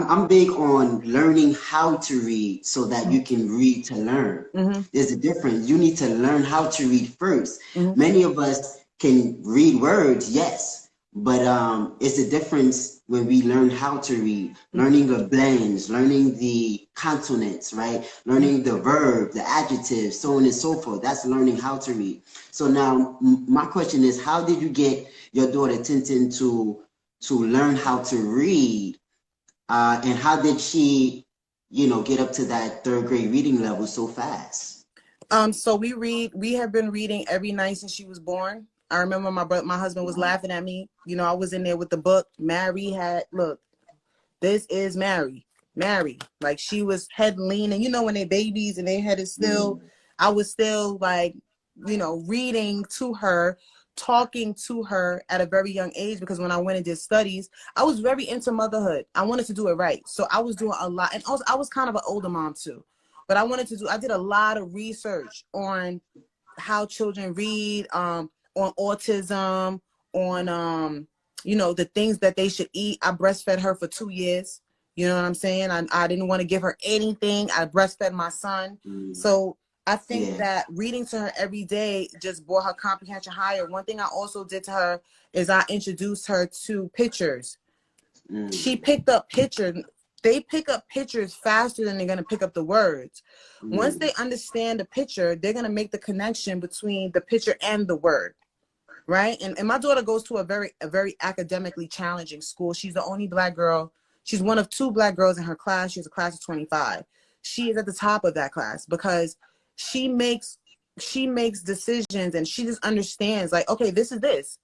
I'm big on learning how to read so that you can read to learn. There's a difference. You need to learn how to read first. Many of us can read words, yes, but it's a difference when we learn how to read, learning the blends, learning the consonants, right? Learning the verb, the adjectives, so on and so forth. That's learning how to read. So now my question is, how did you get your daughter Tintin to learn how to read? And how did she, get up to that third grade reading level so fast? So we have been reading every night since she was born. I remember my husband was laughing at me. I was in there with the book. Look, this is Mary. Like, she was head leaning, when they're babies and their head is still, I was still like, reading to her, talking to her at a very young age, because when I went and did studies, I was very into motherhood. I wanted to do it right. So I was doing a lot. And also I was kind of an older mom too, but I did a lot of research on how children read, on autism, on, the things that they should eat. I breastfed her for 2 years. You know what I'm saying? I didn't want to give her anything. I breastfed my son. So I think that reading to her every day just brought her comprehension higher. One thing I also did to her is I introduced her to pictures. She picked up pictures. They pick up pictures faster than they're going to pick up the words. Once they understand the picture, they're going to make the connection between the picture and the word. Right. And my daughter goes to a very academically challenging school. She's the only Black girl. She's one of 2 Black girls in her class. She's a class of 25. She is at the top of that class because she makes decisions, and she just understands, like, okay, this is this.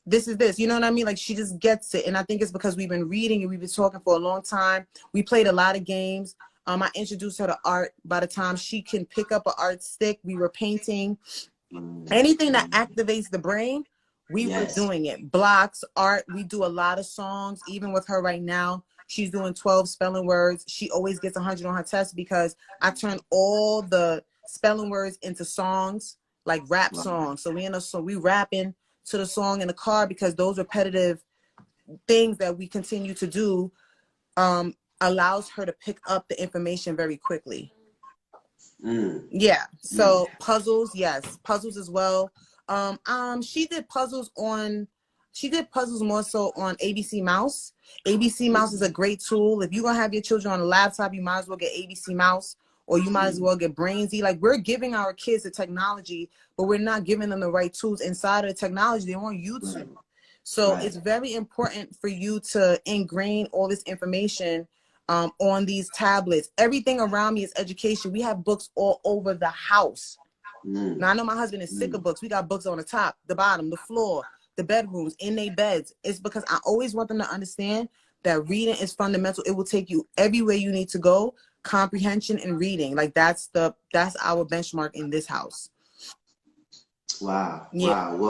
This is this. You know what I mean? Like, she just gets it. And I think it's because we've been reading and we've been talking for a long time. We played a lot of games. I introduced her to art. By the time she can pick up an art stick, we were painting. Anything that activates the brain, we were doing it. Blocks, art, we do a lot of songs. Even with her right now, she's doing 12 spelling words. She always gets 100 on her test because I turn all the spelling words into songs, like rap songs. So we rapping to the song in the car, because those repetitive things that we continue to do allows her to pick up the information very quickly. Yeah. So puzzles, yes, puzzles as well. She did puzzles more so on ABC Mouse. ABC Mouse is a great tool. If you're gonna have your children on a laptop, you might as well get ABC Mouse, or you might as well get Brainsy. Like, we're giving our kids the technology, but we're not giving them the right tools inside of the technology. They're on YouTube. So it's very important for you to ingrain all this information on these tablets. Everything around me is education. We have books all over the house. Now, I know my husband is sick of books. We got books on the top, the bottom, the floor, the bedrooms, in their beds. It's because I always want them to understand that reading is fundamental. It will take you everywhere you need to go. Comprehension and reading. Like, that's our benchmark in this house. Wow. Yeah. Wow. Well,